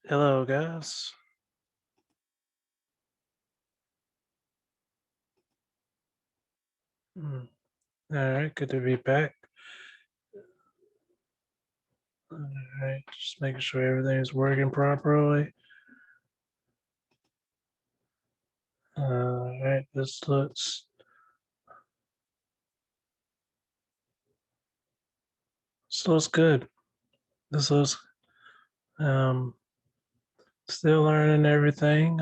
Hello, guys. Mm, all right, good to be back. All right, just making sure everything's working properly. All right, this looks good. This looks um still learning everything.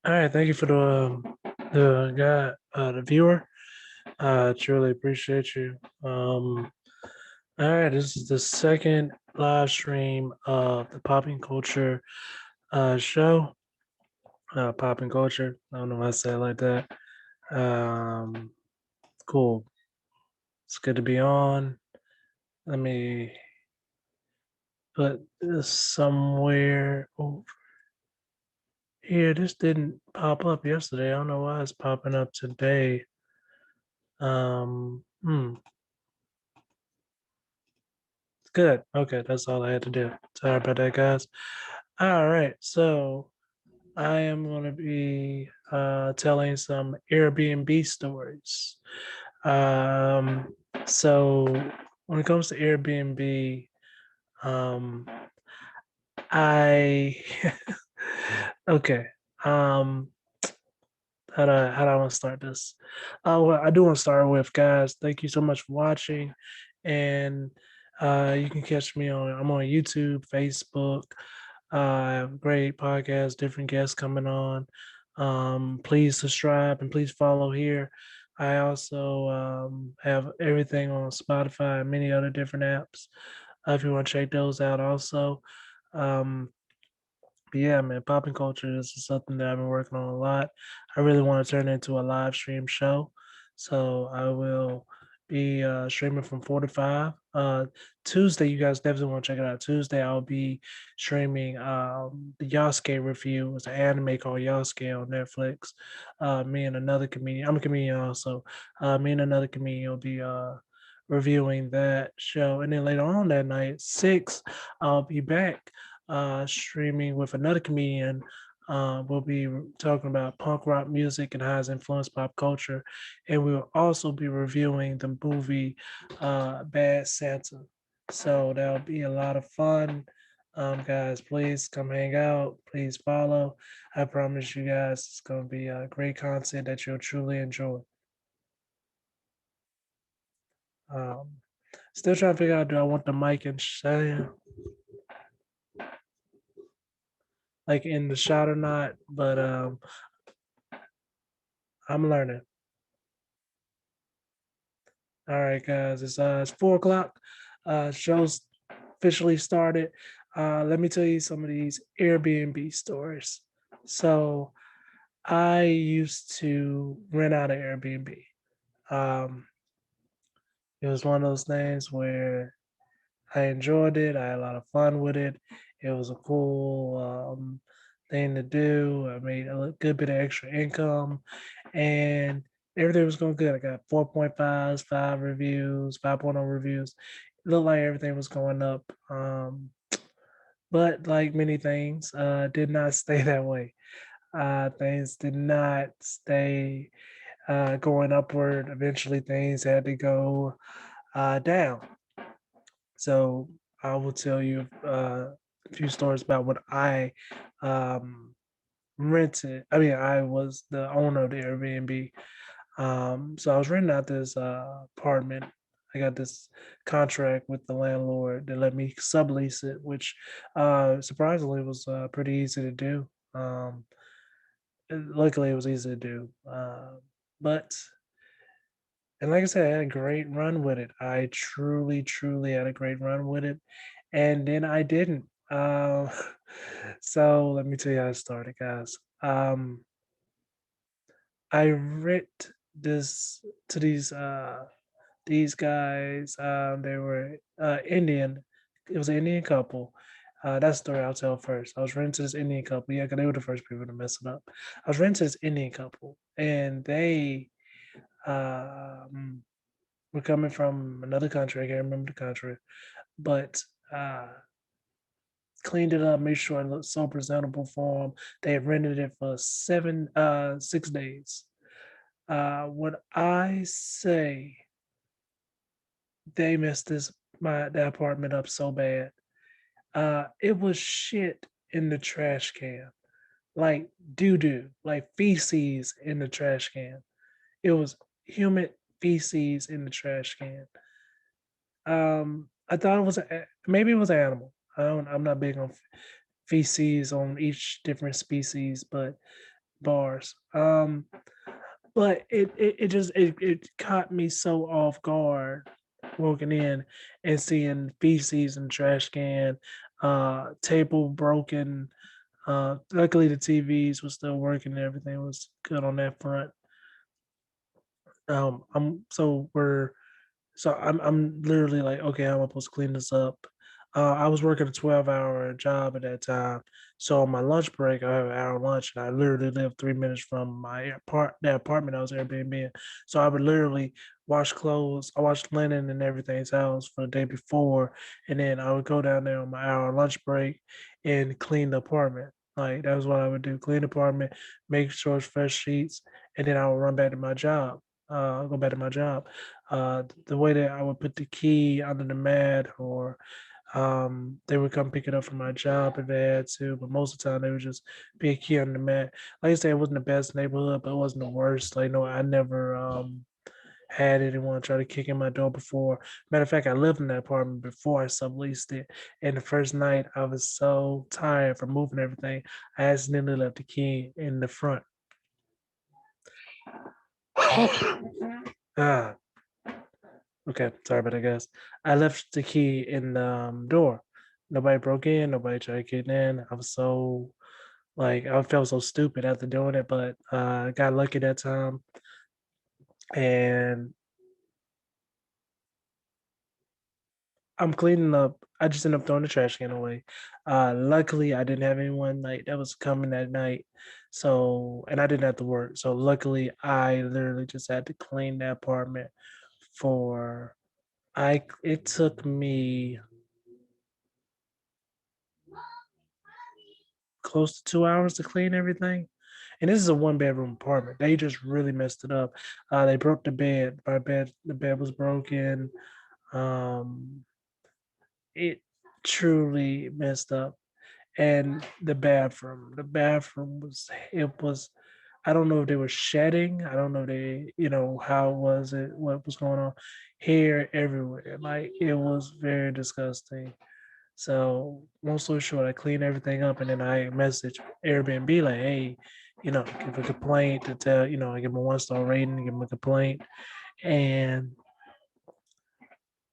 All right, thank you for the guy, the viewer. Truly appreciate you. All right, this is the second live stream of the popping culture show. Popping culture. I don't know why I say it like that. Um, cool. It's good to be on. Let me put this somewhere over here. This didn't pop up yesterday. I don't know why it's popping up today. Um, hmm, it's good. Okay, that's all I had to do. Sorry about that, guys. All right, so I am going to be telling some Airbnb stories. Um, so when it comes to Airbnb, um, I okay. Um, how do I want to start this? Well, I do want to start with guys. Thank you so much for watching, and you can catch me on. I'm on YouTube, Facebook. I have great podcasts, different guests coming on. Please subscribe and please follow here. I also have everything on Spotify and many other different apps. If you want to check those out, also. Um, but yeah, man, popping culture is something that I've been working on a lot. I really want to turn it into a live stream show. So I will be streaming from 4 to 5. Tuesday, you guys definitely want to check it out. Tuesday, I'll be streaming the Yasuke review. It's an anime called Yasuke on Netflix. Me and another comedian, I'm a comedian also. Me and another comedian will be reviewing that show. And then later on that night, 6, I'll be back streaming with another comedian. We'll be talking about punk rock music and how it's influenced pop culture. And we'll also be reviewing the movie Bad Santa. So that'll be a lot of fun. Guys, please come hang out. Please follow. I promise you guys it's going to be great content that you'll truly enjoy. Um, Still trying to figure out, do I want the mic and like in the shot or not? But I'm learning. All right, guys, it's 4 o'clock. Show's officially started. Let me tell you some of these Airbnb stories. So I used to rent out an Airbnb. Um, it was one of those things where I enjoyed it. I had a lot of fun with it. It was a cool thing to do. I made a good bit of extra income, and everything was going good. I got 4.5s, 5 reviews, 5.0 reviews. It looked like everything was going up. But like many things, did not stay that way. Things did not stay going upward. Eventually, things had to go down. So I will tell you a few stories about what I um, rented. I mean, I was the owner of the Airbnb. So I was renting out this apartment. I got this contract with the landlord that let me sublease it, which surprisingly was pretty easy to do. Luckily, it was easy to do. But and like I said, I had a great run with it. I truly, truly had a great run with it, and then I didn't. So let me tell you how it started, guys. I rent this to these guys. They were Indian. It was an Indian couple. That's the story I'll tell first. I was renting to this Indian couple. Yeah, because they were the first people to mess it up. I was renting to this Indian couple, and they um, were coming from another country. I can't remember the country, but uh, cleaned it up, made sure it looked so presentable for them. They had rented it for 6 days. When I say they messed the apartment up so bad, it was shit in the trash can, like doo doo, like feces in the trash can. It was human feces in the trash can. I thought it was maybe it was an animal. I'm not big on feces on each different species, but bars. But it caught me so off guard walking in and seeing feces in the trash can, table broken. Luckily the TVs was still working and everything was good on that front. I'm so we're So I'm literally like, okay, how am I supposed to clean this up? I was working a 12-hour job at that time. So on my lunch break, I have an hour lunch, and I literally lived 3 minutes from the apartment I was Airbnb. So I would literally wash clothes, I washed linen and everything's house for the day before, and then I would go down there on my hour lunch break and clean the apartment. Like that was what I would do: clean the apartment, make sure it's fresh sheets, and then I would run back to my job. Go back to my job. The way that I would put the key under the mat, or they would come pick it up from my job if they had to, but most of the time they would just be a key under the mat. Like I said, it wasn't the best neighborhood, but it wasn't the worst. Like, no, I never had anyone try to kick in my door before. Matter of fact, I lived in that apartment before I subleased it. And the first night I was so tired from moving everything, I accidentally left the key in the front. ah, Okay, sorry about that, guys. I left the key in the door. Nobody broke in. Nobody tried to get in. I was so like I felt so stupid after doing it, but I got lucky that time, and I'm cleaning up. I just ended up throwing the trash can away. Luckily, I didn't have anyone like that was coming that night, so and I didn't have to work. So luckily, I literally just had to clean the apartment for. I It took me close to 2 hours to clean everything. And this is a one bedroom apartment. They just really messed it up. They broke the bed. The bed was broken. Um, it truly messed up. And the bathroom it was. I don't know if they were shedding. I don't know if they, how was it, what was going on. Hair everywhere. Like it was very disgusting. So long story short, I cleaned everything up and then I messaged Airbnb like, hey, give a complaint to tell, I give them a 1 star rating, give them a complaint. And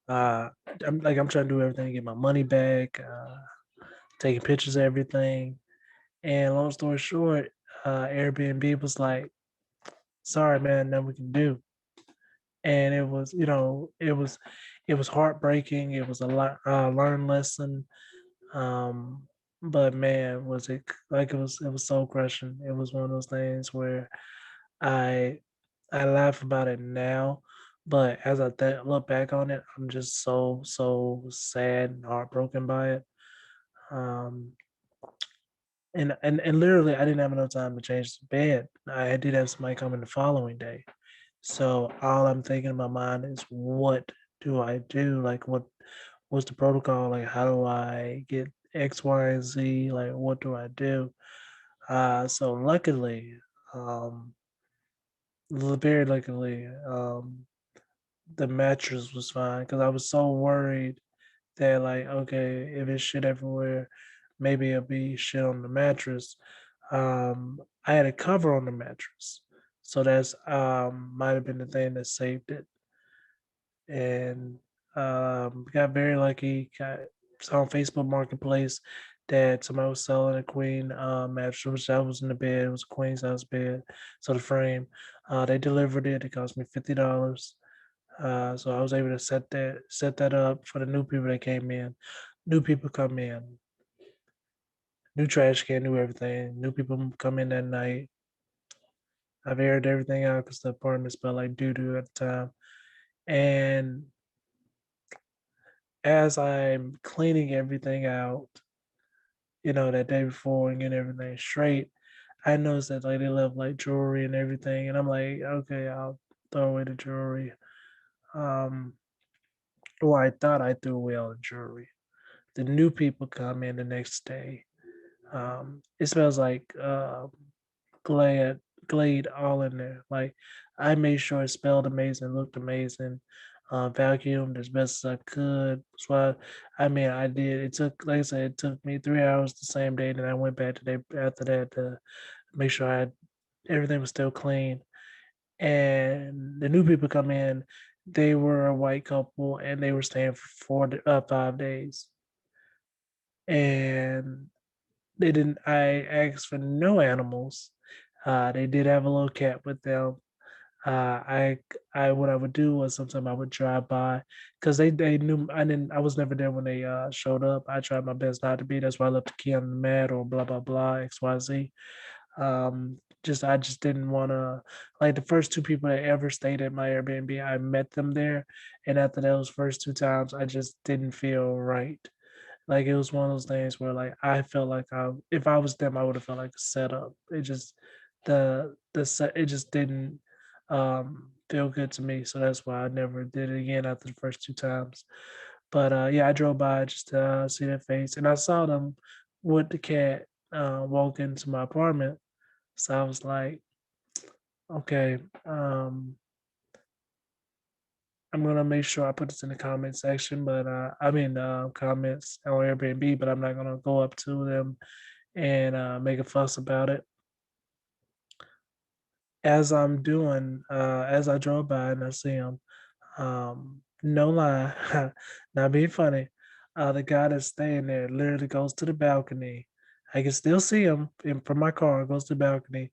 uh I'm trying to do everything to get my money back, taking pictures of everything. And long story short, Airbnb was like, sorry man, nothing we can do. And it was, it was heartbreaking. It was a learned lesson. Um, but man, was it like it was soul crushing. It was one of those things where I I laugh about it now, but as I look back on it, I'm just so sad and heartbroken by it. Um, and literally, I didn't have enough time to change the bed. I did have somebody coming the following day, so all I'm thinking in my mind is, what do I do? Like, what's the protocol? Like, how do I get X, Y, and Z? Like, what do I do? So luckily, very luckily, the mattress was fine because I was so worried that like, okay, if it's shit everywhere, maybe it'll be shit on the mattress. I had a cover on the mattress, so that's might have been the thing that saved it. And got very lucky. Got saw on Facebook Marketplace that somebody was selling a queen mattress, which I was in the bed. It was a queen size bed, so the frame. They delivered it. It cost me $50. So I was able to set that up for the new people that came in. New people come in, new trash can, new everything. New people come in that night. I've aired everything out because the apartment smelled like doo doo at the time. And as I'm cleaning everything out, that day before and getting everything straight, I noticed that like they left like jewelry and everything, and I'm like, okay, I'll throw away the jewelry. Um, well, I thought I threw away all the jewelry. The new people come in the next day. It smells like Glade, Glade all in there. Like I made sure it smelled amazing, looked amazing. Vacuumed as best as I could. So I did. It took, like I said, it took me 3 hours the same day. Then I went back the day after that to make sure everything was still clean. And the new people come in. They were a white couple, and they were staying for 5 days. And they didn't. I asked for no animals. They did have a little cat with them. What I would do was sometimes I would drive by because they knew I was never there when they showed up. I tried my best not to be. That's why I left the key on the mat or blah blah blah XYZ. Just I just didn't want to, like, the first two people that ever stayed at my Airbnb. I met them there, and after those first two times, I just didn't feel right. Like it was one of those things where like I felt like if I was them, I would have felt like a setup. It just it just didn't feel good to me. So that's why I never did it again after the first two times. But yeah, I drove by just to see their face, and I saw them with the cat walk into my apartment. So I was like, okay, I'm gonna make sure I put this in the comment section, but I mean comments on Airbnb, but I'm not gonna go up to them and make a fuss about it. As I drove by and I see him, no lie, not being funny, the guy that's staying there literally goes to the balcony. I can still see him from my car, goes to the balcony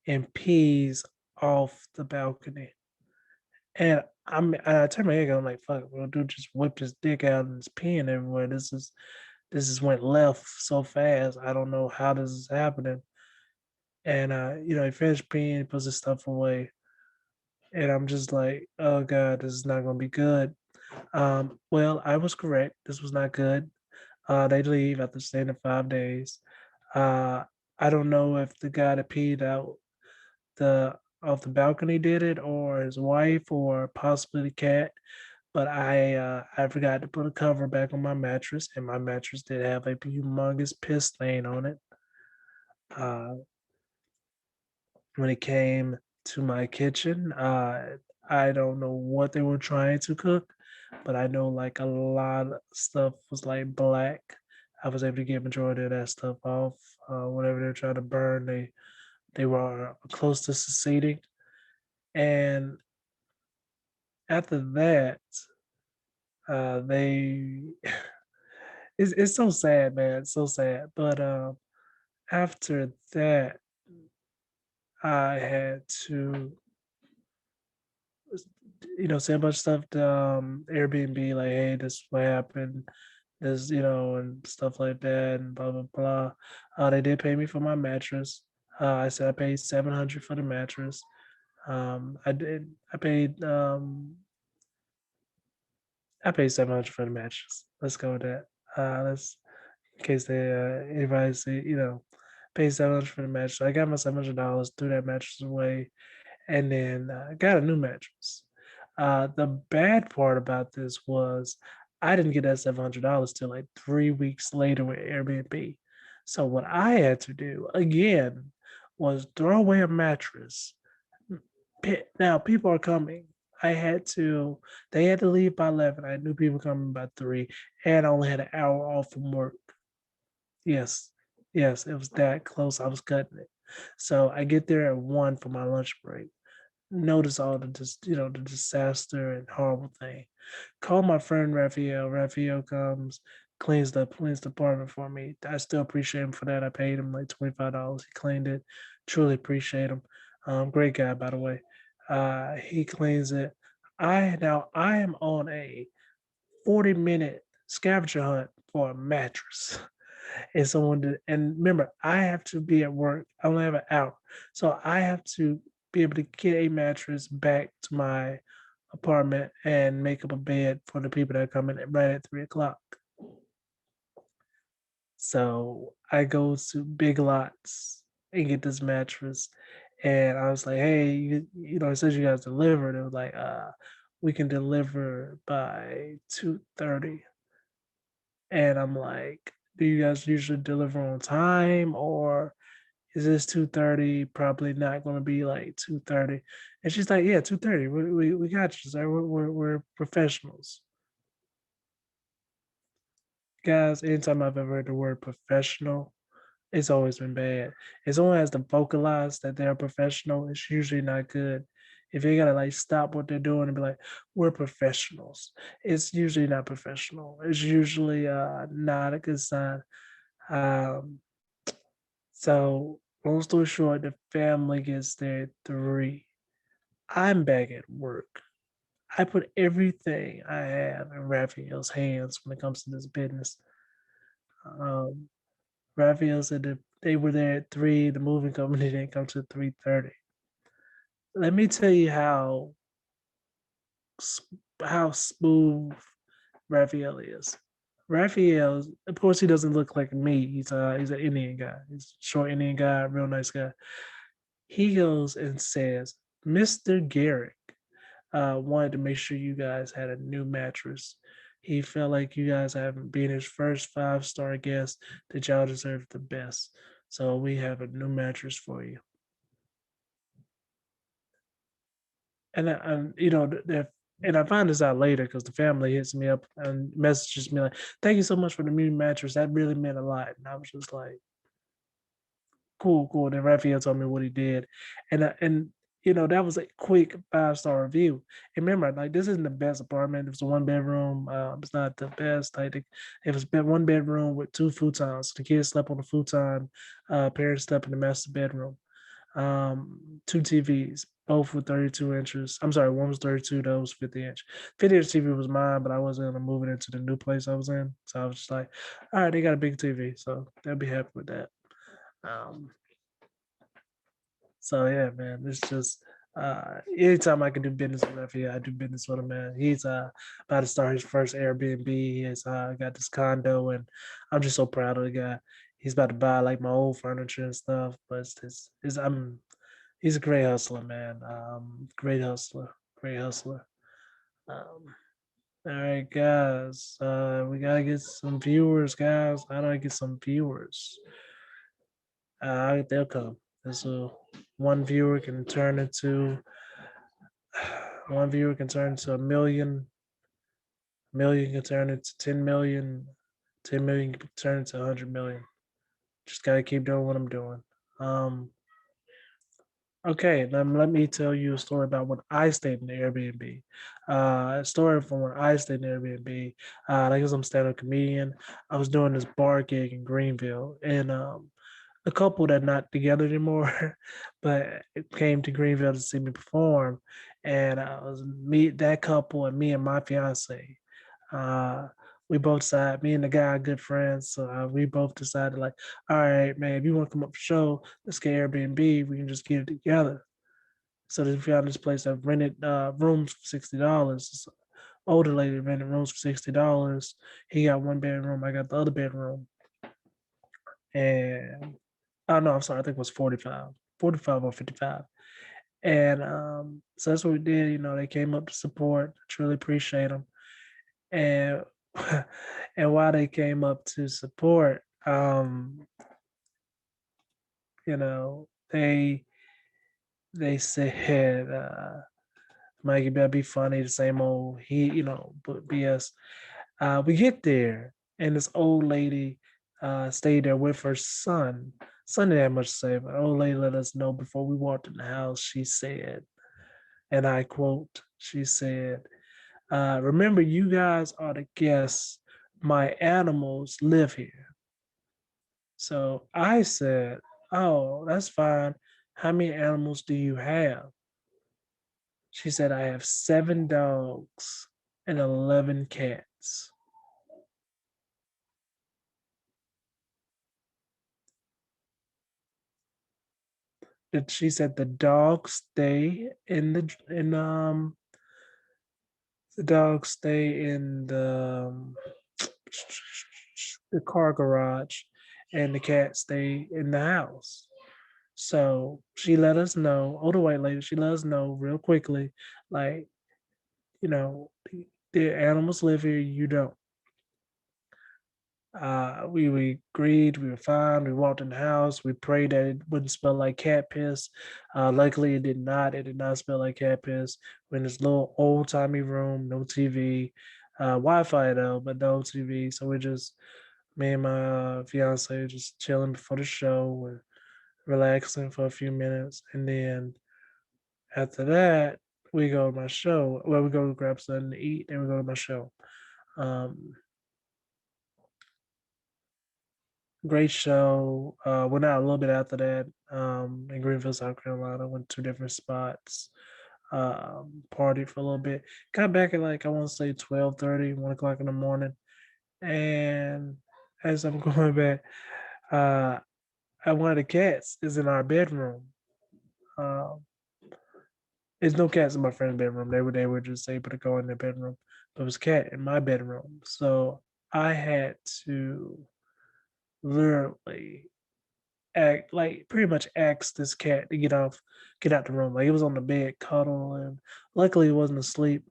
and pees off the balcony. And I turned my head, I'm like, fuck, well, dude just whipped his dick out and is peeing everywhere. This is went left so fast. I don't know how this is happening. And he finished peeing, he puts his stuff away. And I'm just like, oh God, this is not gonna be good. Well, I was correct. This was not good. They leave after staying there 5 days. Uh I don't know if the guy that peed out the off the balcony did it or his wife or possibly the cat. But I forgot to put a cover back on my mattress, and my mattress did have a humongous piss stain on it. Uh, when it came to my kitchen, I don't know what they were trying to cook, but I know like a lot of stuff was like black. I was able to get majority of that stuff off. Whatever they're trying to burn, they were close to succeeding. And after that, they it's so sad, man. It's so sad. But after that, I had to, say a bunch of stuff to Airbnb, like, hey, this is what happened, this, and stuff like that, and blah blah blah. They did pay me for my mattress. I said I paid 700 for the mattress. I did. I paid 700 for the mattress. Let's go with that. Let's in case anybody see, paid 700 for the mattress. So I got my $700, threw that mattress away, and then got a new mattress. The bad part about this was I didn't get that $700 till like 3 weeks later with Airbnb. So what I had to do again was throw away a mattress. Now people are coming. I had to. They had to leave by 11. I knew people coming by 3, and I only had an hour off from work. Yes, yes, it was that close. I was cutting it. So I get there at 1 for my lunch break. Notice all the just the disaster and horrible thing. Call my friend Raphael. Raphael comes, cleans the apartment for me. I still appreciate him for that. I paid him like $25. He cleaned it. Truly appreciate him. Great guy, by the way. He cleans it. I am on a 40-minute scavenger hunt for a mattress. And someone did, and remember, I have to be at work. I only have an hour. So I have to be able to get a mattress back to my apartment and make up a bed for the people that are coming right at 3 o'clock. So I go to Big Lots and get this mattress. And I was like, hey, it says you guys delivered. It was like, we can deliver by 2:30. And I'm like, do you guys usually deliver on time, or is this 2:30? Probably not going to be like 2:30. And she's like, yeah, 2:30. We got you, sir. We're professionals. Guys, anytime I've ever heard the word professional, it's always been bad. As long as they vocalize that they're professional, it's usually not good. If they gotta like stop what they're doing and be like, we're professionals, it's usually not professional. It's usually not a good sign. Um, so long story short, the family gets there at 3. I'm back at work. I put everything I have in Raphael's hands when it comes to this business. Um, Raphael said that they were there at 3. The moving company didn't come to 3:30. Let me tell you how smooth Raphael is. Raphael, of course, he doesn't look like me. He's an Indian guy. He's a short Indian guy, real nice guy. He goes and says, "Mr. Garrick wanted to make sure you guys had a new mattress. He felt like you guys haven't been his first 5-star guest, that y'all deserve the best. So we have a new mattress for you." And I find this out later because the family hits me up and messages me like, "Thank you so much for the new mattress. That really meant a lot." And I was just like, "Cool, cool." Then Raphael told me what he did, and that was a quick 5-star review. And remember, like, this isn't the best apartment. It was a 1 bedroom. It's not the best. It was 1 bedroom with 2 futons. The kids slept on the futon. Parents slept in the master bedroom. 2 TVs, both with 32 inches. I'm sorry, one was 32, that was 50 inch. 50-inch TV was mine, but I wasn't gonna move it into the new place I was in. So I was just like, all right, they got a big TV, so they'll be happy with that. Um, so yeah, man, it's just anytime I can do business with Leffy, I do business with him, man. He's about to start his first Airbnb. He has got this condo, and I'm just so proud of the guy. He's about to buy like my old furniture and stuff, but he's a great hustler, man. Great hustler, great hustler. Um, all right, guys, we gotta get some viewers, guys. How do I get some viewers? They'll come. So one viewer can turn into one viewer can turn into a million. Million can turn into 10 million. 10 million can turn into 100 million. Just gotta keep doing what I'm doing. Um, Okay, then let me tell you a story about when I stayed in the Airbnb. A story from when I stayed in the Airbnb. Like, 'cause I'm a stand-up comedian, I was doing this bar gig in Greenville, and a couple that not together anymore, but it came to Greenville to see me perform, and I was meet that couple and me and my fiance. Uh, we both decided, me and the guy are good friends, so we both decided like, all right, man, if you want to come up for show, let's get Airbnb. We can just get it together. So we found this place that rented rooms for $60. This older lady rented rooms for $60. He got 1 bedroom, I got the other bedroom, and oh no, I'm sorry, I think it was 45, 45 or 55. And so that's what we did. They came up to support. I truly appreciate them. And and while they came up to support, you know, they said Mikey better be funny, the same old but BS. We get there, and this old lady stayed there with her son. Son didn't have much to say, but the old lady let us know before we walked in the house. She said, and I quote, she said, remember, you guys are the guests. My animals live here. So I said, oh, that's fine. How many animals do you have? She said, I have 7 dogs and 11 cats. That she said the dogs stay in the car garage, and the cats stay in the house. So she let us know, older white lady, she let us know real quickly, like, the animals live here, you don't. We agreed, we were fine. We walked in the house. We prayed that it wouldn't smell like cat piss. Luckily, it did not. It did not smell like cat piss. We're in this little old timey room, no TV, Wi-Fi though, but no TV. So we're just me and my fiance just chilling before the show. We're relaxing for a few minutes, and then after that, we go to my show. Well, we go grab something to eat, and we go to my show. Um, Great show. Went out a little bit after that in Greenville, South Carolina. Went to different spots. Partied for a little bit. Got back at like I want to say 12:30, 1 o'clock in the morning. And as I'm going back, uh, one of the cats is in our bedroom. Uh, there's no cats in my friend's bedroom. They were just able to go in their bedroom. But it was a cat in my bedroom. So I had to literally act like pretty much asked this cat to get out the room. Like it was on the bed, cuddle, and luckily it wasn't asleep.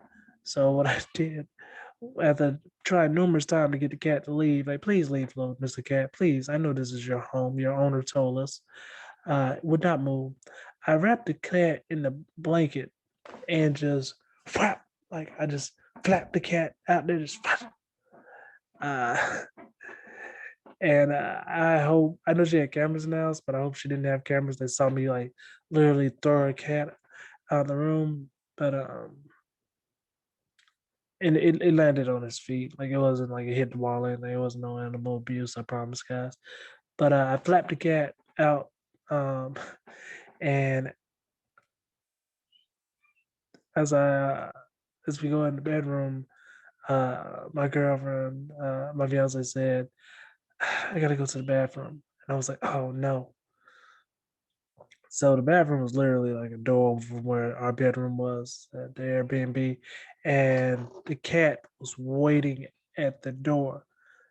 So what I did after trying numerous times to get the cat to leave, like please leave, Lord, Mr. Cat, please. I know this is your home. Your owner told us. Would not move. I wrapped the cat in the blanket and just flap, like I just flapped the cat out there, just flap. Uh, And I know she had cameras in the house, but I hope she didn't have cameras that saw me like literally throw a cat out of the room. But and it landed on his feet. Like it wasn't like it hit the wall and it wasn't no animal abuse, I promise guys. But I flapped the cat out. Um and as I as we go in the bedroom, my girlfriend, my fiance said, I gotta go to the bathroom. And I was like, oh no. So the bathroom was literally like a door from where our bedroom was at the Airbnb, and the cat was waiting at the door.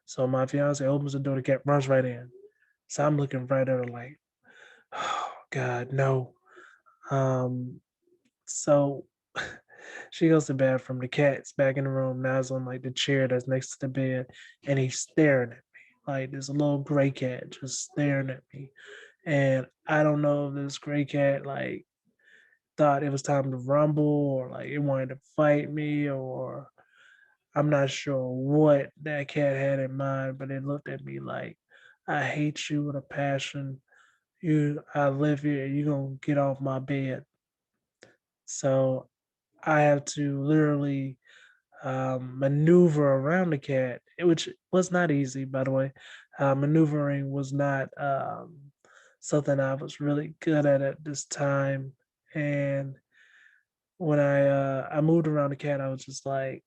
So my fiance opens the door, the cat runs right in. So I'm looking right at her like, oh God, no. Um, so she goes to the bathroom. The cat's back in the room. Now it's on like the chair that's next to the bed, and he's staring at me. Like there's a little gray cat just staring at me. And I don't know if this gray cat like thought it was time to rumble or like it wanted to fight me or I'm not sure what that cat had in mind, but it looked at me like I hate you with a passion. I live here. You gonna get off my bed. So I have to literally maneuver around the cat, which was not easy, by the way. Maneuvering was not something I was really good at this time, and when I moved around the cat, I was just like,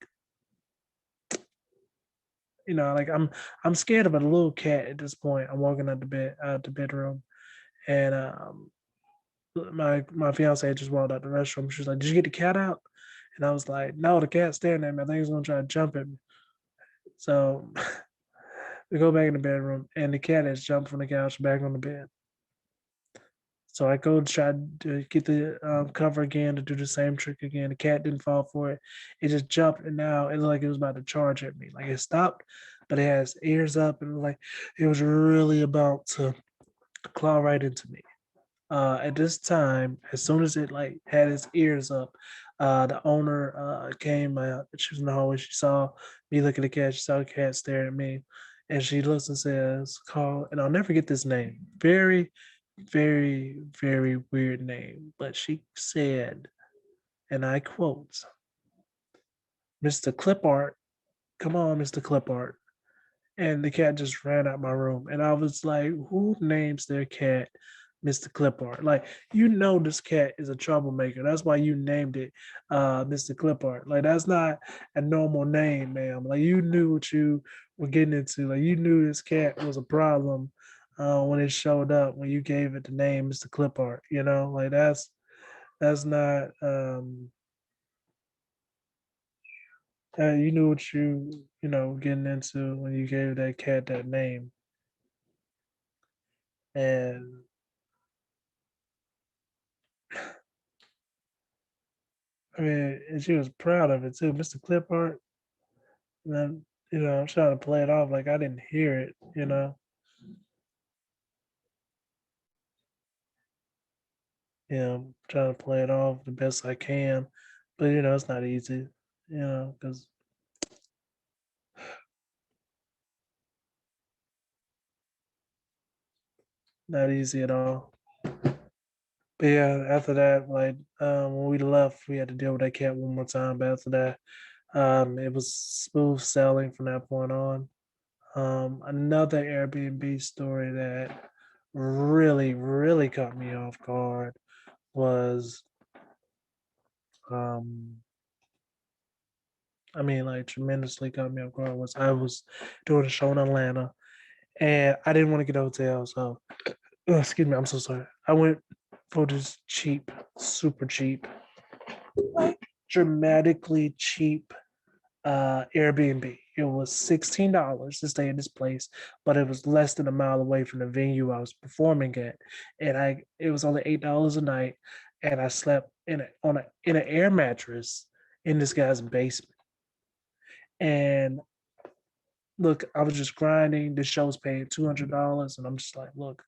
like I'm scared of a little cat at this point. I'm walking out the bedroom, and my fiance just walked out the restroom. She was like, "Did you get the cat out?" And I was like, "No, the cat's staring at me. I think he's gonna try to jump at me." So we go back in the bedroom, and the cat has jumped from the couch back on the bed. So I go to try to get the cover again to do the same trick again. The cat didn't fall for it. It just jumped, and now it looked like it was about to charge at me. Like it stopped, but it has ears up, and like it was really about to claw right into me. At this time, as soon as it like had its ears up, The owner came. She was in the hallway. She saw me look at the cat. She saw the cat staring at me, and she looks and says, "Call." And I'll never get this name. Very, very, very weird name. But she said, and I quote, "Mr. Clip Art, come on, Mr. Clip Art." And the cat just ran out my room. And I was like, who names their cat Mr. Clipart? Like, you know, this cat is a troublemaker. That's why you named it Mr. Clipart. Like, that's not a normal name, ma'am. Like, you knew what you were getting into. Like, you knew this cat was a problem when it showed up, when you gave it the name Mr. Clipart. You know, like, that's not, you knew what you know, getting into when you gave that cat that name. And I mean, and she was proud of it too, Mr. Clipart. And then, you know, I'm trying to play it off like I didn't hear it, you know. I'm trying to play it off the best I can. But you know, it's not easy, you know, because not easy at all. But yeah, after that, like when we left, we had to deal with that cat one more time. But after that, it was smooth sailing from that point on. Another Airbnb story that really, really caught me off guard was um I mean like tremendously caught me off guard was I was doing a show in Atlanta and I didn't want to get a hotel, so excuse me, I'm so sorry. I went for this cheap, super cheap, like dramatically cheap Airbnb. It was $16 to stay in this place, but it was less than a mile away from the venue I was performing at, and I it was only $8 a night, and I slept in an air mattress in this guy's basement. And look, I was just grinding. This show's paying $200, and I'm just like, look,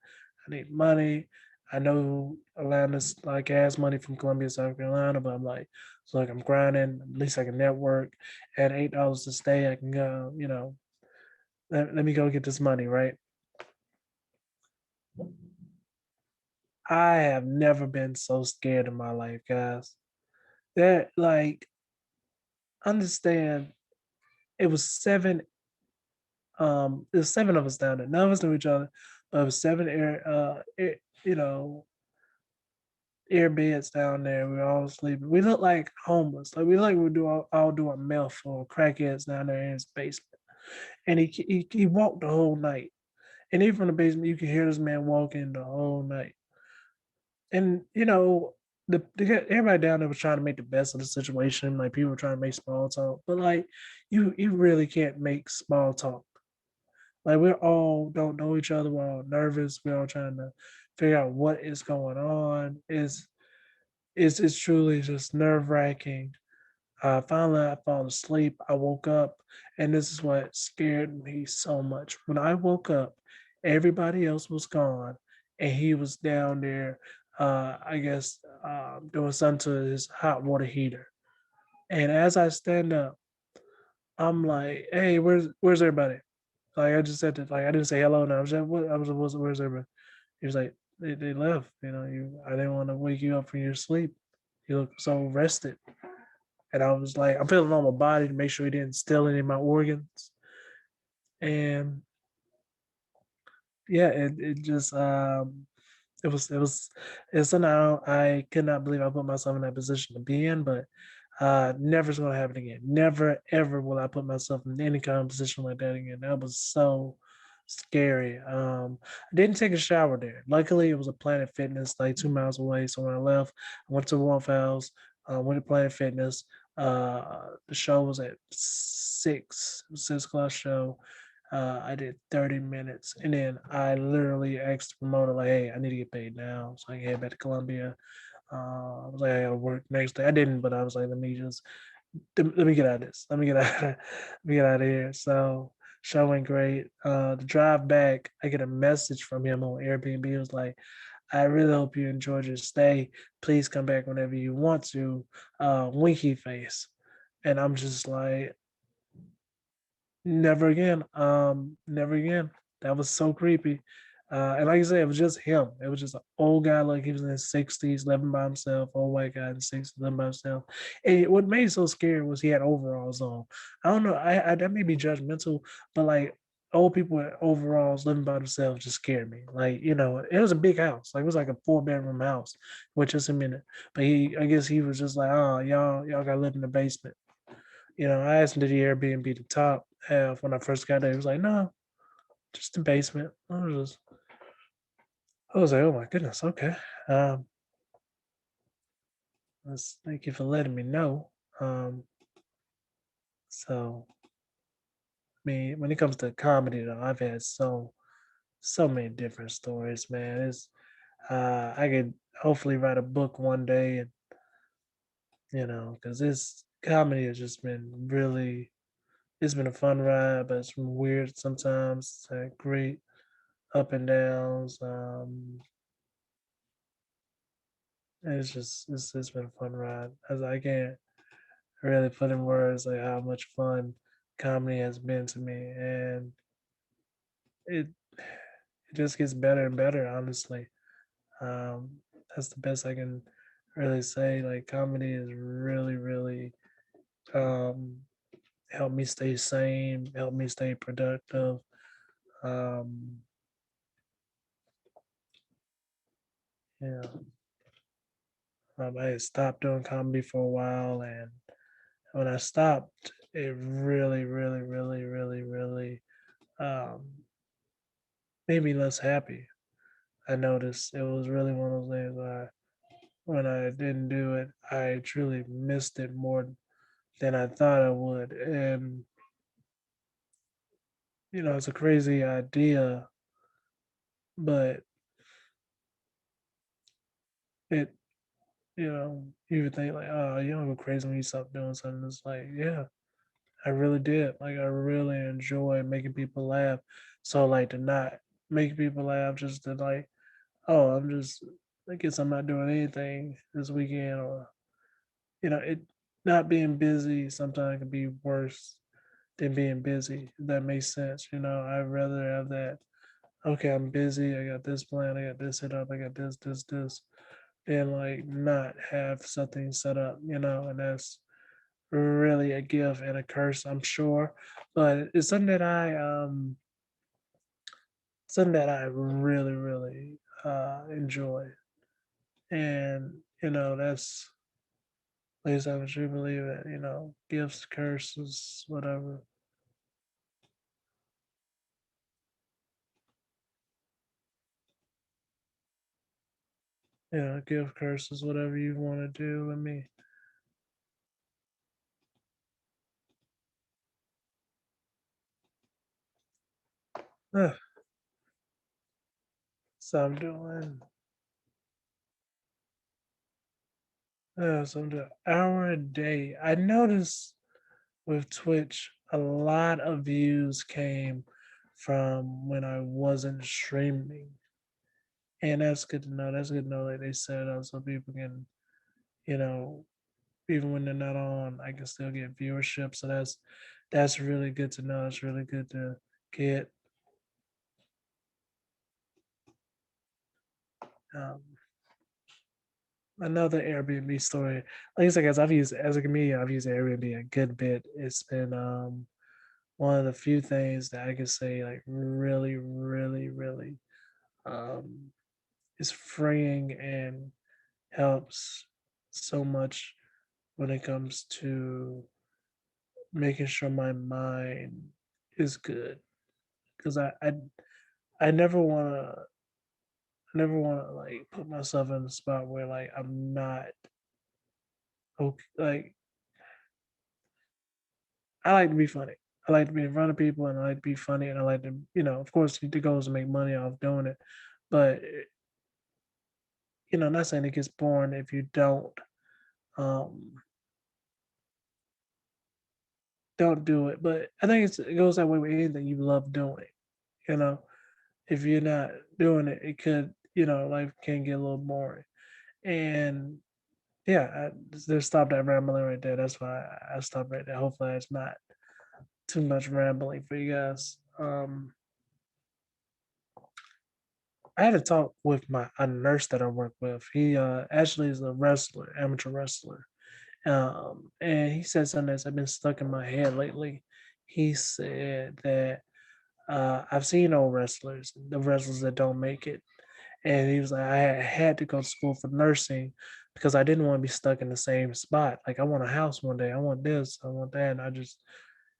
I need money. I know Atlanta's like gas money from Columbia, South Carolina, but I'm like, so like I'm grinding. At least I can network. At $8 to stay, I can go. You know, let me go get this money, right? I have never been so scared in my life, guys. That like understand it was there's seven of us down there. None of us knew each other, but it was seven you know, air beds down there. We were all sleeping. We looked like homeless. Like we like we do all do a meth or crackheads down there in his basement. And he walked the whole night. And even from the basement, you could hear this man walking the whole night. And you know, everybody down there was trying to make the best of the situation. Like people were trying to make small talk, but like you really can't make small talk. Like we're all don't know each other. We're all nervous. We're all trying to figure out what is going on. It's truly just nerve wracking. Finally, I fell asleep. I woke up, and this is what scared me so much. When I woke up, everybody else was gone, and he was down there. I guess doing something to his hot water heater. And as I stand up, I'm like, "Hey, where's everybody?" Like I just said that. Like I didn't say hello. Now I was like, "What?" I was, "Where's everybody?" He was like, "They left. You know, I didn't want to wake you up from your sleep. You look so rested." And I was like, I'm feeling on my body to make sure he didn't steal any of my organs. And yeah, it just it's somehow I could not believe I put myself in that position to be in, but never is gonna happen again. Never ever will I put myself in any kind of position like that again. That was so scary. I didn't take a shower there. Luckily it was a Planet Fitness like 2 miles away. So when I left, I went to Waffle House, went to Planet Fitness. The show was at six, 6 o'clock show. I did 30 minutes and then I literally asked the promoter, like, hey, I need to get paid now. So I can head back to Columbia. I was like, I gotta work next day. I didn't, but I was like, let me get out of this. Let me get out let me get out of here. So show went great. The drive back, I get a message from him on Airbnb. It was like, I really hope you enjoyed your stay. Please come back whenever you want to. Winky face. And I'm just like, never again. Never again. That was so creepy. And like I said, it was just him. It was just an old guy, like he was in his 60s, living by himself, old white guy in his 60s, living by himself. And what made it so scary was he had overalls on. I don't know, I that may be judgmental, but like old people in overalls living by themselves just scared me. Like, it was a big house. Like it was like a 4 bedroom house with just a minute. But I guess he was just like, oh, y'all gotta live in the basement. I asked him, did he Airbnb the top half when I first got there? He was like, no, just the basement. I was like, oh my goodness, okay. Um, thank you for letting me know. Um, so I mean, when it comes to comedy, though, I've had so many different stories, man. It's I could hopefully write a book one day, and because this comedy has just been really, it's been a fun ride, but it's been weird sometimes. It's had great up and downs. And it's been a fun ride. As I can't really put in words like how much fun comedy has been to me, and it just gets better and better. Honestly, um, that's the best I can really say. Like comedy is really um, helped me stay sane, helped me stay productive. Um, yeah, I had stopped doing comedy for a while, and when I stopped, it really um, made me less happy. I noticed it was really one of those things where when I didn't do it, I truly missed it more than I thought I would. And, it's a crazy idea, but it, you would think like, oh, you don't go crazy when you stop doing something. It's like, yeah, I really did. Like, I really enjoy making people laugh. So, like, to not make people laugh, just to like, oh, I guess I'm not doing anything this weekend, or it not being busy sometimes can be worse than being busy. If that makes sense. I'd rather have that. Okay, I'm busy. I got this plan. I got this set up. I got this, than like not have something set up. And that's really a gift and a curse, I'm sure. But it's something that I really enjoy. And that's at least I truly believe that, gifts, curses, whatever. Gift, curses, whatever you want to do with me. Uh, so I'm doing, so I'm doing an hour a day. I noticed with Twitch, a lot of views came from when I wasn't streaming. And that's good to know. That's good to know, like they said, so people can, you know, even when they're not on, I can still get viewership. So that's really good to know. It's really good to get. Um, Another Airbnb story. Like I said, guys, I've used as a comedian, I've used Airbnb a good bit. It's been one of the few things that I can say like really um is freeing and helps so much when it comes to making sure my mind is good. Because I never wanna like put myself in a spot where like I'm not okay. Like I like to be funny. I like to be in front of people, and I like to be funny, and I like to, of course, the goal is to make money off doing it. But not saying it gets boring if you um don't do it. But I think it goes that way with anything you love doing. You know, if you're not doing it, it could. life can get a little boring. And yeah, just stop that rambling right there. That's why I stopped right there. Hopefully, it's not too much rambling for you guys. I had a talk with my a nurse that I work with. He actually is a wrestler, amateur wrestler. And he said something that's been stuck in my head lately. He said that I've seen old wrestlers, the wrestlers that don't make it. And he was like, I had to go to school for nursing because I didn't want to be stuck in the same spot. Like, I want a house one day. I want this. I want that. And I just,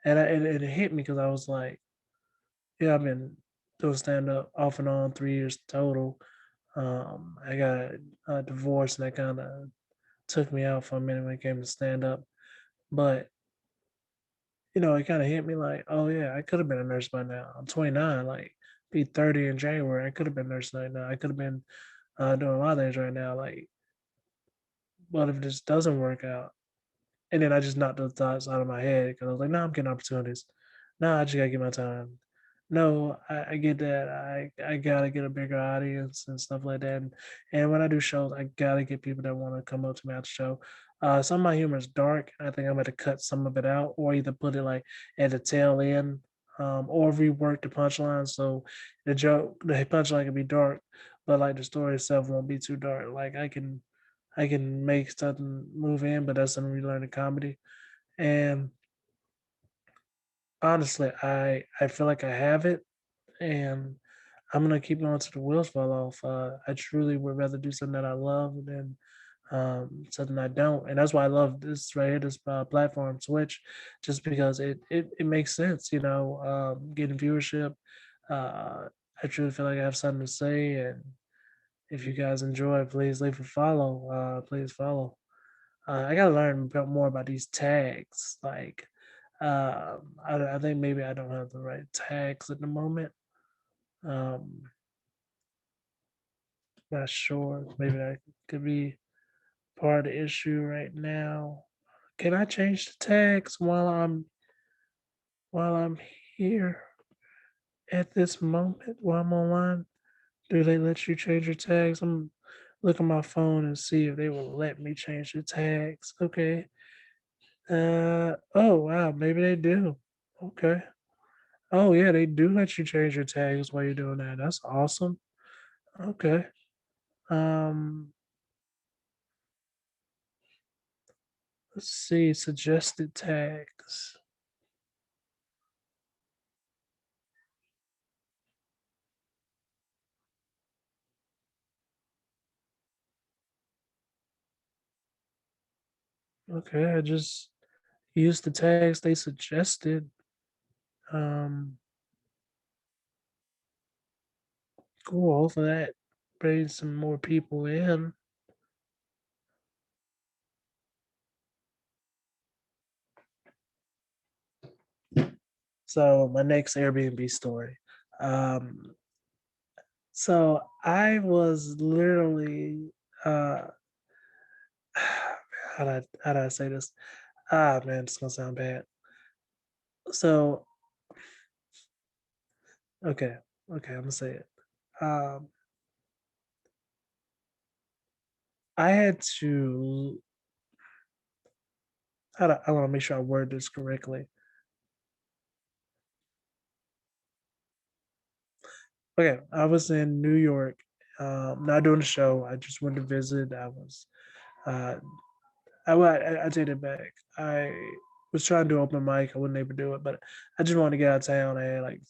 and it hit me because I was like, yeah, I've been doing stand up off and on 3 years total. I got a divorce and that kind of took me out for a minute when it came to stand up. But it kind of hit me like, oh yeah, I could have been a nurse by now. I'm 29, like be 30 in January. I could have been a nurse right now. I could have been doing a lot of things right now. Like, what if this doesn't work out? And then I just knocked those thoughts out of my head because I was like, no, I'm getting opportunities. No, I just gotta get my time. No, I get that. I gotta get a bigger audience and stuff like that. And when I do shows, I gotta get people that want to come up to me at the show. Some of my humor is dark. I think I'm gonna cut some of it out, or either put it like at the tail end, or rework the punchline so the punchline can be dark, but like the story itself won't be too dark. Like I can make something move in, but that's something we learn in comedy. And honestly, I feel like I have it, and I'm gonna keep going to the wheels fall off. I truly would rather do something that I love than something I don't, and that's why I love this right here, this platform, Twitch, just because it makes sense. Getting viewership. Uh, I truly feel like I have something to say, and if you guys enjoy, please leave a follow. Please follow. I gotta learn more about these tags. Like, I think maybe I don't have the right tags at the moment. Um, Not sure. Maybe that could be part of the issue right now. Can I change the tags while I'm here at this moment while I'm online? Do they let you change your tags? I'm look at my phone and see if they will let me change the tags. Okay. Oh wow, maybe they do. Okay. Oh yeah, they do let you change your tags while you're doing that. That's awesome. Okay. Um, let's see, suggested tags. Okay, I just used the tags they suggested. Um, cool. Hopefully that brings some more people in. So my next Airbnb story. Um, so I was literally how do I say this? Ah man, it's gonna sound bad. So okay, okay, I'm gonna say it. Um, I had to. I want to make sure I word this correctly. Okay, I was in New York, not doing a show. I just went to visit. Uh, I take it back. I was trying to do open mic. I wasn't able to do it, but I just wanted to get out of town. I had like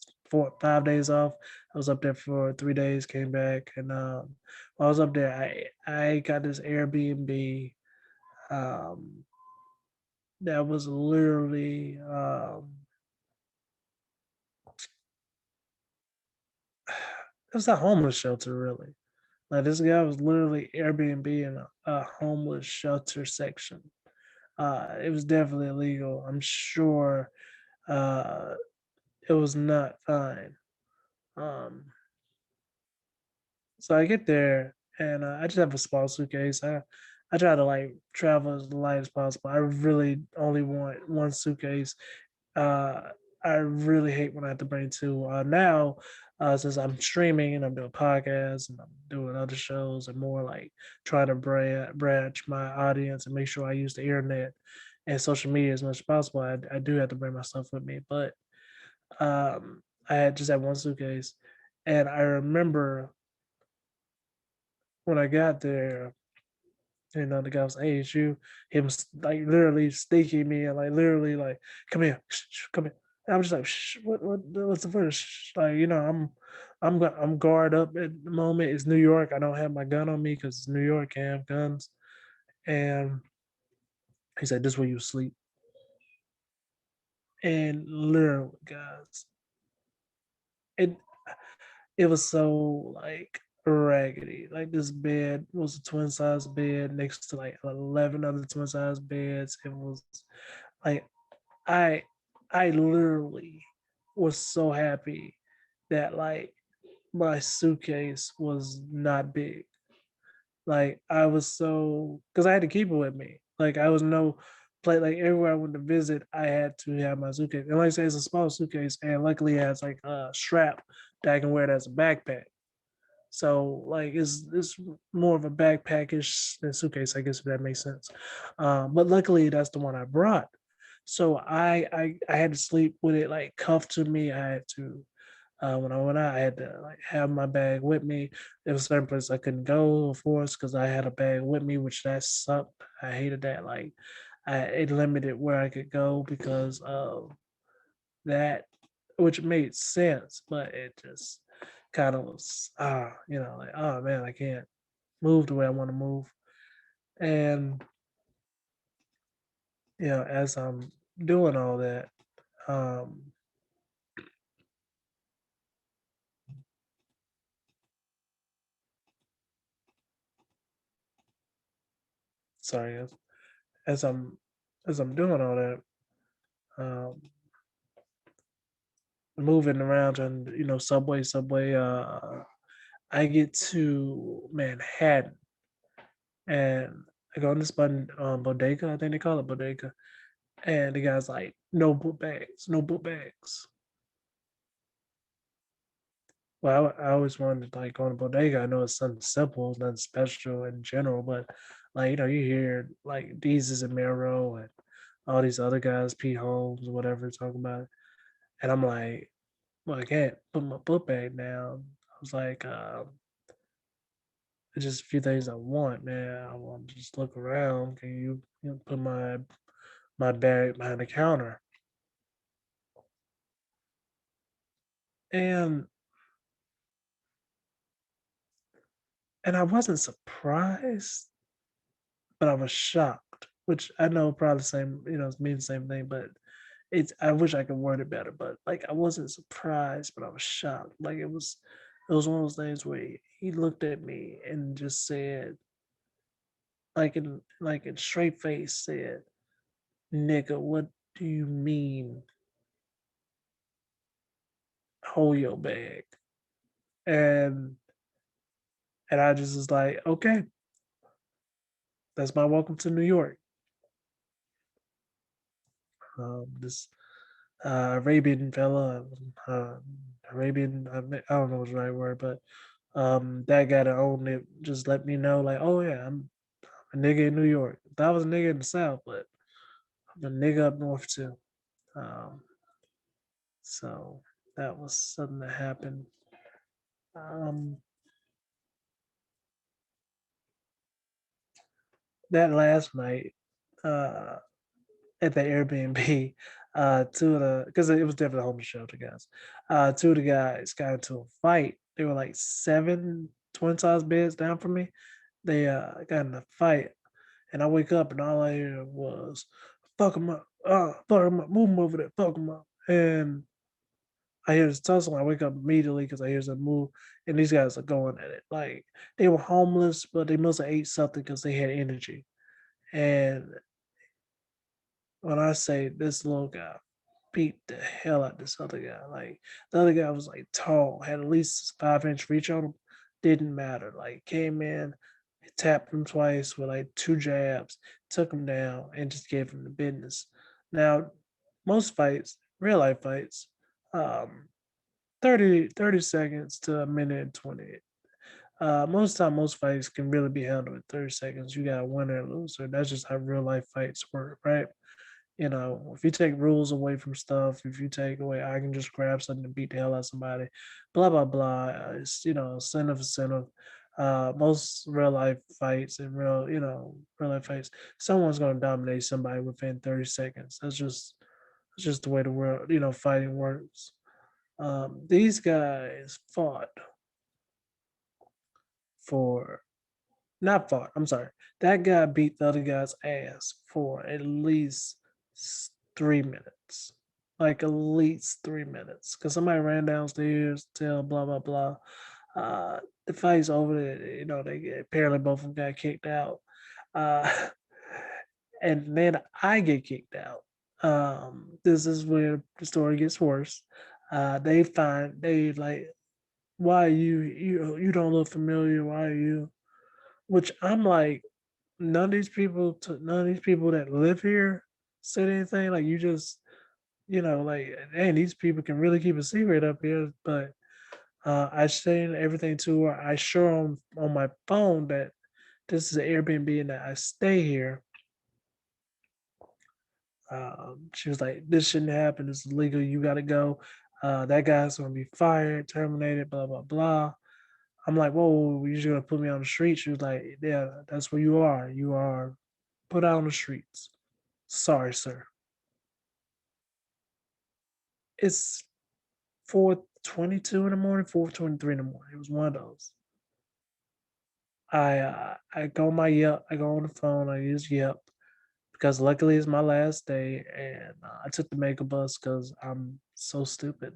5 days off. I was up there for 3 days, came back, and while I was up there, I got this Airbnb um, that was literally it was a homeless shelter, really. Like this guy was literally Airbnb in a homeless shelter section. It was definitely illegal. I'm sure uh, it was not fine. Um, so I get there and I just have a small suitcase. I try to like travel as light as possible. I really only want one suitcase. Uh, I really hate when I have to bring two. Now since I'm streaming and I'm doing podcasts and I'm doing other shows and more like trying to branch my audience and make sure I use the internet and social media as much as possible. I do have to bring my stuff with me, but I had just had one suitcase, and I remember when I got there, the guy was, "Hey, it's you." He was like literally sneaking me and like literally like, "Come here, come here." And I'm just like, what's the first? Like, I'm guard up at the moment. It's New York. I don't have my gun on me because it's New York. Can't have guns. And he said, "This is where you sleep." And literally, guys, it it was so like raggedy. Like this bed was a twin size bed next to like 11 other twin size beds. It was like I I literally was so happy that like my suitcase was not big. Like I was so because I had to keep it with me. Like I was no play like everywhere I went to visit, I had to have my suitcase. And like I say, it's a small suitcase, and luckily it has like a strap that I can wear it as a backpack. So like it's more of a backpackish than suitcase, I guess if that makes sense. But luckily that's the one I brought. So I had to sleep with it like cuffed to me. I had to when I went out, I had to like have my bag with me. There was certain places I couldn't go, of course, because I had a bag with me, which that sucked. I hated that. Like it limited where I could go because of that, which made sense, but it just kind of was like, oh man, I can't move the way I want to move. And as I'm doing all that, um, sorry, as I'm as I'm doing all that, um, moving around and subway. I get to Manhattan and I go in this button bodega, I think they call it bodega, and the guy's like, no book bags, no book bags. Well, I always wanted to like go to bodega. I know it's something simple, nothing special in general, but like you hear like Deezus and Mero and all these other guys, Pete Holmes, or whatever, talking about it, and I'm like, well, I can't put my book bag down. I was like, there's just a few things I want, man. I want to just look around. Can you put my bag behind the counter? And and I wasn't surprised, but I was shocked. Which I know probably the same, it's mean the same thing, but I wish I could word it better. But like I wasn't surprised, but I was shocked. Like it was one of those things where he looked at me and just said, like in straight face, said, "Nigga, what do you mean hold your bag?" And I just was like, okay, that's my welcome to New York. This Arabian fella, uh, Arabian, I don't know what's the right word, but that guy that owned it just let me know, like, oh yeah, I'm a nigga in New York. That was a nigga in the South, but I'm a nigga up north too. Um, so that was something that happened. Um, that last night, uh, at the Airbnb, two of the because it was definitely a homeless shelter guys. Two of the guys got into a fight. They were like seven twin size beds down from me. They got in a fight, and I wake up and all I hear was "fuck them up, fuck them up, move 'em over there, fuck them up." And I hear this tussle. I wake up immediately because I hear some move, and these guys are going at it. Like they were homeless, but they must have ate something because they had energy. And when I say this little guy beat the hell out of this other guy, like the other guy was like tall, had at least 5 inch reach on him. Didn't matter. Like came in, tapped him twice with like two jabs, took him down, and just gave him the business. Now, most fights, real life fights, um, 30 seconds to a minute and 20. Most time, most fights can really be handled in 30 seconds. You got a winner and loser. That's just how real life fights work, right? You know, if you take rules away from stuff, if you take away, I can just grab something and beat the hell out of somebody, blah blah blah. It's incentive. Most real life fights and real life fights, someone's gonna dominate somebody within 30 seconds. That's just the way the world, fighting works. These guys fought for not fought. I'm sorry. That guy beat the other guy's ass for at least 3 minutes. Like at least 3 minutes. Because somebody ran downstairs, tell blah blah blah. The fight's over. Apparently both of them got kicked out. Uh, and then I get kicked out. This is where the story gets worse. They like, why you don't look familiar? Why are you? Which I'm like, none of these people that live here said anything. Like, you just, like, hey, these people can really keep a secret up here. But I saying everything to her. I show on my phone that this is an Airbnb and that I stay here. She was like, this shouldn't happen. It's illegal. You got to go. That guy's going to be fired, terminated, blah, blah, blah. I'm like, whoa, you just going to put me on the street? She was like, yeah, that's where you are. You are put out on the streets. Sorry, sir. It's 4:22 in the morning, 4:23 in the morning. It was one of those. I go on my Yelp. I go on the phone. I use Yelp because luckily it's my last day, and I took the mega bus because I'm so stupid.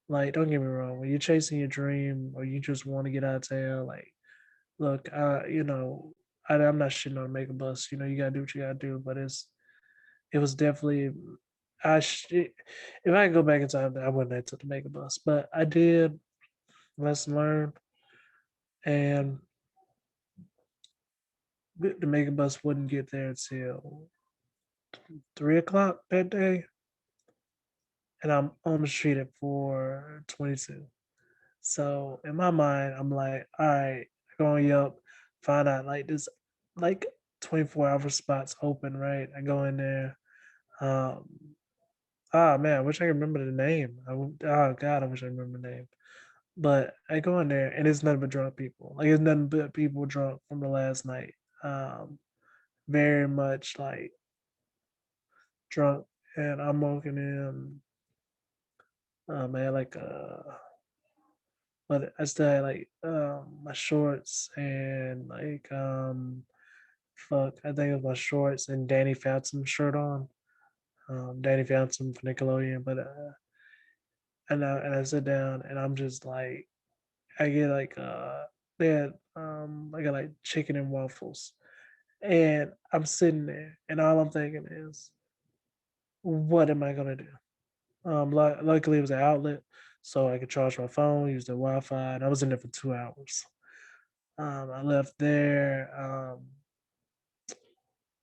Like, don't get me wrong. When you're chasing your dream or you just want to get out of town, like, look, I'm not shitting on a mega bus. You gotta do what you gotta do. But it was definitely I sh- if I could go back in time, I wouldn't have took the mega bus, but I did. Lesson learned, and the mega bus wouldn't get there until 3 o'clock that day, and I'm on the street at 4:22. So in my mind, I'm like, all right, I go on Yelp, find out like this, like 24-hour spots open, right? I go in there. Um, man, I wish I could remember the name. Oh God, I wish I remember the name. But I go in there and it's nothing but drunk people. Like, it's nothing but people drunk from the last night. Um, Very much like drunk, and I'm walking in. I had like but I still had like my shorts and like fuck, I think it was my shorts and Danny Phantom shirt on. Danny Phantom for Nickelodeon, but and I sit down and I'm just like, I get like they had I got like chicken and waffles. And I'm sitting there and all I'm thinking is, what am I gonna do? Luckily it was an outlet, so I could charge my phone, use the Wi-Fi, and I was in there for 2 hours. I left there.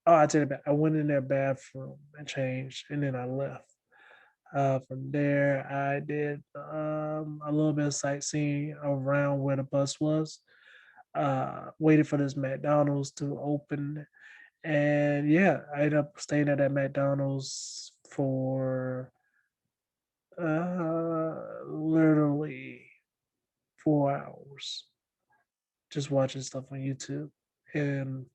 I tell you about. I went in their bathroom and changed, and then I left. From there, I did a little bit of sightseeing around where the bus was. Waited for this McDonald's to open, and yeah, I ended up staying at that McDonald's for literally 4 hours, just watching stuff on YouTube. And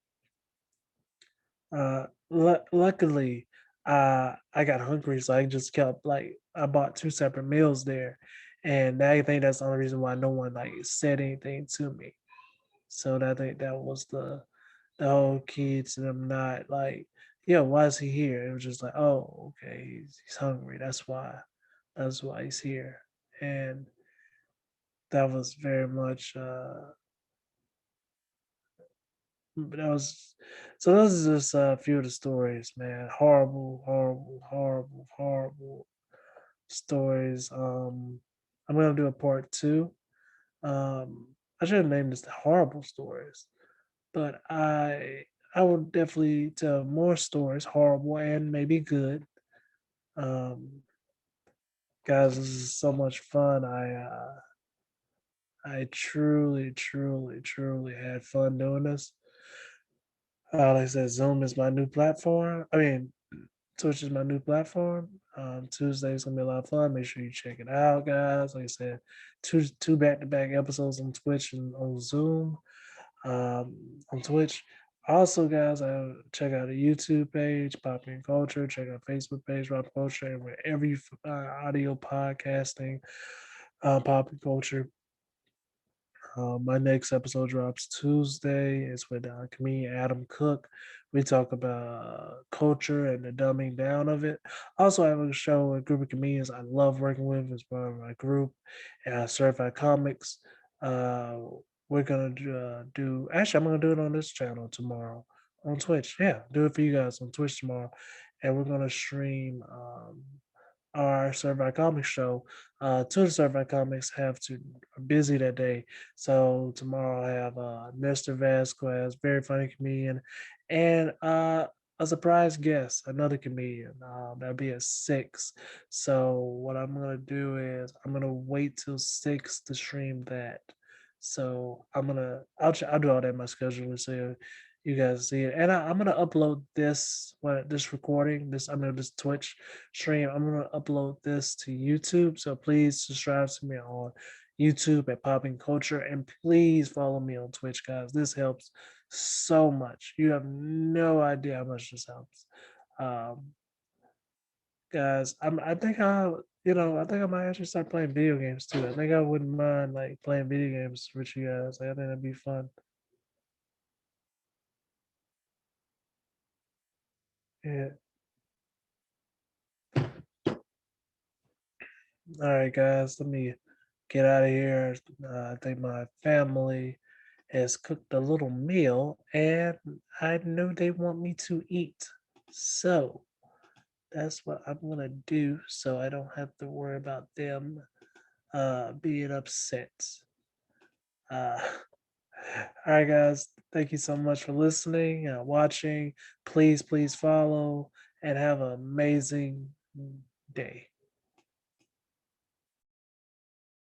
luckily, I got hungry, so I just kept like, I bought two separate meals there, and I think that's the only reason why no one like said anything to me. So I think that was the whole key to them not like, yeah, why is he here? It was just like, oh, okay, he's hungry. That's why. That's why he's here. And that was very much that was so those are just a few of the stories, man. Horrible, horrible, horrible, horrible stories. I'm gonna do a part two. I should have named this the horrible stories, but I would definitely tell more stories, horrible and maybe good. Um Guys, this is so much fun. I truly, truly, truly had fun doing this. Like I said, Zoom is my new platform. I mean, Twitch is my new platform. Tuesday's gonna be a lot of fun. Make sure you check it out, guys. Like I said, two back to back episodes on Twitch and on Zoom. On Twitch. Also, guys, check out the YouTube page, Popping Culture. Check out Facebook page, Pop Culture, and wherever you audio podcasting, Popping Culture. My next episode drops Tuesday. It's with comedian Adam Cook. We talk about culture and the dumbing down of it. Also, I have a show, a group of comedians I love working with as part of my group, Certified Comics. Uh, we're gonna do. Actually, I'm gonna do it on this channel tomorrow on Twitch. Yeah, do it for you guys on Twitch tomorrow, and we're gonna stream. Our Certified Comics show. Two of the Certified Comics have to are busy that day, so tomorrow I have Mr. Vasquez, very funny comedian, and a surprise guest, another comedian. That'll be at 6. So what I'm gonna do is I'm gonna wait till 6 to stream that. So I'll do all that in my schedule so you guys see it, and I'm gonna upload this recording, this Twitch stream. I'm gonna upload this to YouTube, so please subscribe to me on YouTube at Popping Culture, and please follow me on Twitch, guys. This helps so much. You have no idea how much this helps, um, guys. I think I think I might actually start playing video games too. I think I wouldn't mind like playing video games with you guys. I think that'd be fun. Yeah. All right, guys. Let me get out of here. I think my family has cooked a little meal and I know they want me to eat. So that's what I'm going to do so I don't have to worry about them being upset. Uh, all right, guys. Thank you so much for listening, watching. Please, please follow and have an amazing day.